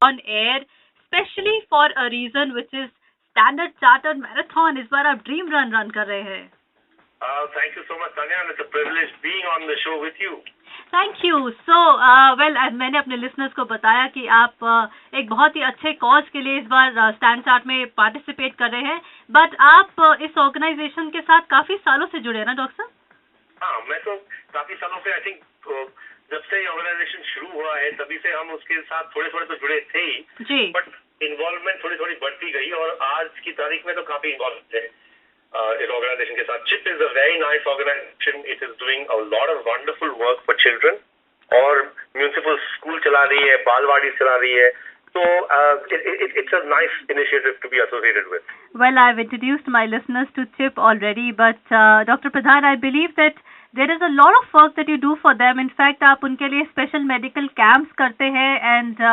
on air, especially for a reason which is Standard Chartered Marathon. इस बार आप dream run कर रहे हैं. Thank you so much, Tanya, and it's a privilege being on the show with you. Thank you. So well, मैंने अपने listeners को बताया कि आप एक बहुत ही अच्छे कॉज के लिए इस बार स्टैंड चार्ट में पार्टिसिपेट कर रहे हैं, बट आप इस ऑर्गेनाइजेशन के साथ काफी सालों से जुड़े हैं ना डॉक्टर साहब? हाँ, मैं तो काफी सालों से, आई थिंक जब से ये ऑर्गेनाइजेशन शुरू हुआ है तभी से हम उसके साथ थोड़े थोड़े तो जुड़े थे ही जी, बट इन्वॉल्वमेंट थोड़ी थोड़ी बढ़ती गई और आज की तारीख में तो काफी इन्वॉल्व है इस ऑर्गेनाइजेशन के साथ. Chip is a very nice organisation. It is doing a lot of wonderful work for children और म्यूनिसिपल स्कूल चला रही है, बालवाड़ी चला रही है. So it's a nice initiative to be associated with. Well, I've introduced my listeners to CHIP already, but Dr. Pradhan, I believe that there is a lot of work that you do for them. In fact, आप उनके लिए special medical camps करते हैं, and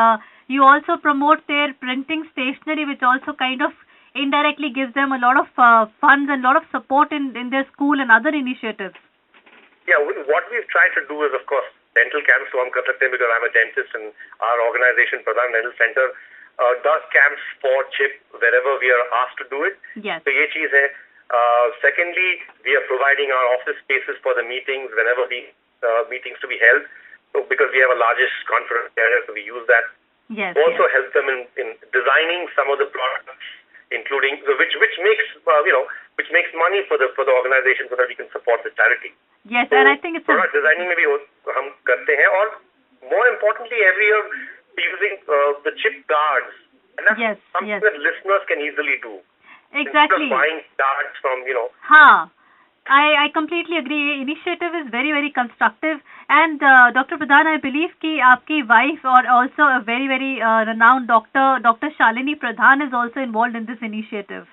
you also promote their printing stationery, which also kind of indirectly gives them a lot of funds and a lot of support in their school and other initiatives. Yeah, what we've tried to do is, of course, dental camps. So हम कर सकते हैं because I'm a dentist and our organization, Pradhan Dental Center, does camps for CHIP wherever we are asked to do it. Yes. So ये चीज है. Secondly, we are providing our office spaces for the meetings whenever we meetings to be held. So because we have a largest conference area, so we use that. Yes. Also help them in designing some of the products, including which makes which makes money for the organization so that we can support the charity. Yes, so, and I think it's product designing में भी हम करते हैं और more importantly every year using the chip cards, and that's something that listeners can easily do. Exactly. Instead of buying cards from हाँ, I completely agree. Initiative is very very constructive, and Dr. Pradhan, I believe कि आपकी wife or also a very very renowned Dr. Shalini Pradhan is also involved in this initiative.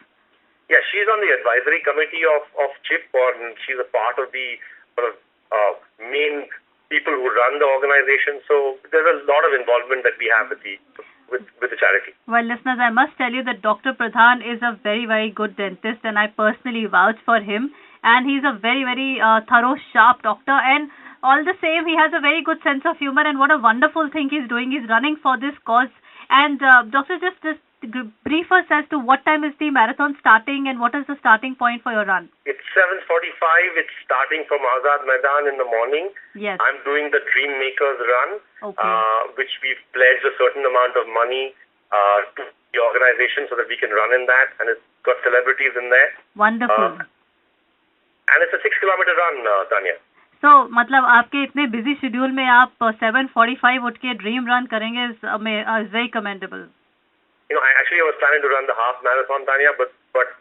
Yeah, she's on the advisory committee of CHIP, and she's a part of the main people who run the organization. So there's a lot of involvement that we have with the charity. Well, listeners, I must tell you that Dr. Pradhan is a very very good dentist, and I personally vouch for him. And he's a very very thorough, sharp doctor, and all the same, he has a very good sense of humor. And what a wonderful thing he's doing. He's running for this cause. And doctor, just brief us as to what time is the marathon starting and what is the starting point for your run? It's 7:45. It's starting from Azad Maidan in the morning. Yes. I'm doing the Dream Makers run, okay. Which we've pledged a certain amount of money to the organization so that we can run in that, and it's got celebrities in there. Wonderful. And it's a 6-kilometer run, Tanya. So, मतलब आपके इतने busy schedule में आप 7:45 उठ के dream run करेंगे is very commendable. I was planning to run the half marathon, Tanya, but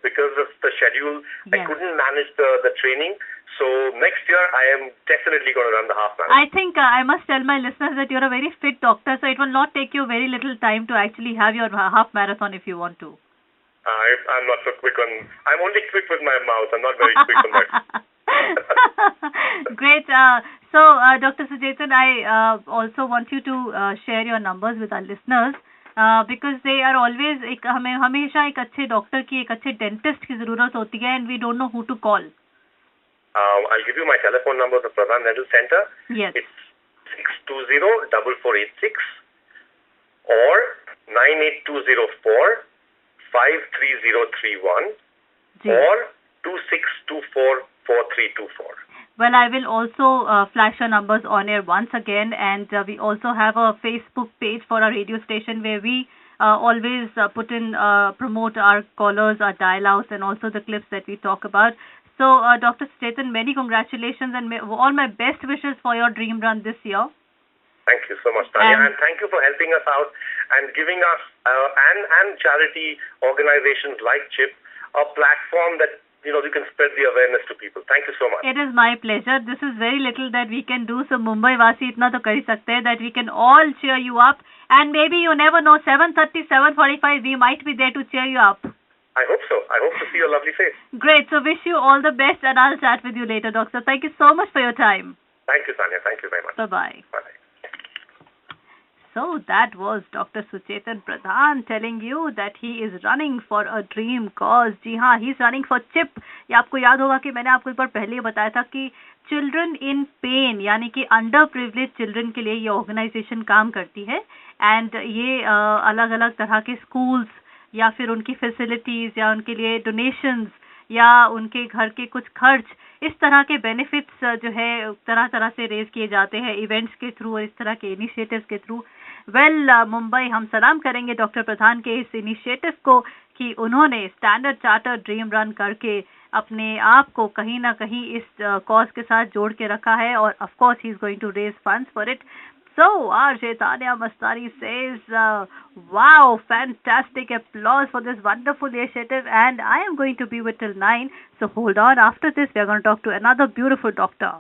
because of the schedule, I couldn't manage the training. So next year, I am definitely going to run the half marathon. I think I must tell my listeners that you're a very fit doctor, so it will not take you very little time to actually have your half marathon if you want to. I'm not so quick I'm only quick with my mouth. I'm not very quick on that. Great. So, Dr. Suchetan, I also want you to share your numbers with our listeners. Because they are always हमें हमेशा एक अच्छे doctor की, एक अच्छे dentist की जरूरत होती है, and we don't know who to call. I'll give you my telephone number of the Pradhan Dental Center. Yes. It's 620-4486 or 98204 53031 or 2624-4324. Well, I will also flash your numbers on air once again, and we also have a Facebook page for our radio station where we always promote our callers, our dial-outs, and also the clips that we talk about. So, Dr. Suchetan, many congratulations and all my best wishes for your dream run this year. Thank you so much, Tanya, and thank you for helping us out and giving us and charity organizations like CHIP a platform that you can spread the awareness to people. Thank you so much. It is my pleasure. This is very little that we can do. So Mumbai Vasi itna to kar sakte hai that we can all cheer you up, and maybe you never know, 7:30, 7:45 we might be there to cheer you up. I hope so. I hope to see your lovely face. Great. So wish you all the best, and I'll chat with you later, Doctor. Thank you so much for your time. Thank you, Tanya. Thank you very much. Bye-bye. Bye. So that was Dr. Suchetan Pradhan telling you that he is running for a dream cause. जी हाँ, he is running for CHIP. ये आपको याद होगा कि मैंने आपको एक बार पहले ही बताया था कि चिल्ड्रन इन पेन यानी कि अंडर प्रिविलेज चिल्ड्रन के लिए ये ऑर्गेनाइजेशन काम करती है. एंड ये अलग अलग तरह के स्कूल्स या फिर उनकी फैसिलिटीज या उनके लिए डोनेशंस या उनके घर के कुछ खर्च, इस तरह के बेनिफिट्स जो है तरह तरह से रेज किए जाते हैं इवेंट्स के थ्रू और इस तरह के इनिशिएटिव्स के थ्रू. वेल मुंबई हम सलाम करेंगे डॉक्टर प्रधान के इस इनिशिएटिव को कि उन्होंने स्टैंडर्ड चार्टर ड्रीम रन करके अपने आप को कहीं ना कहीं इस कॉज के साथ जोड़ के रखा है और of course he is going to raise funds for it. So, RJ Tanya Mastani says, wow, fantastic applause for this wonderful initiative, and I am going to be with till 9. So hold on, after this we are going to talk to another beautiful doctor.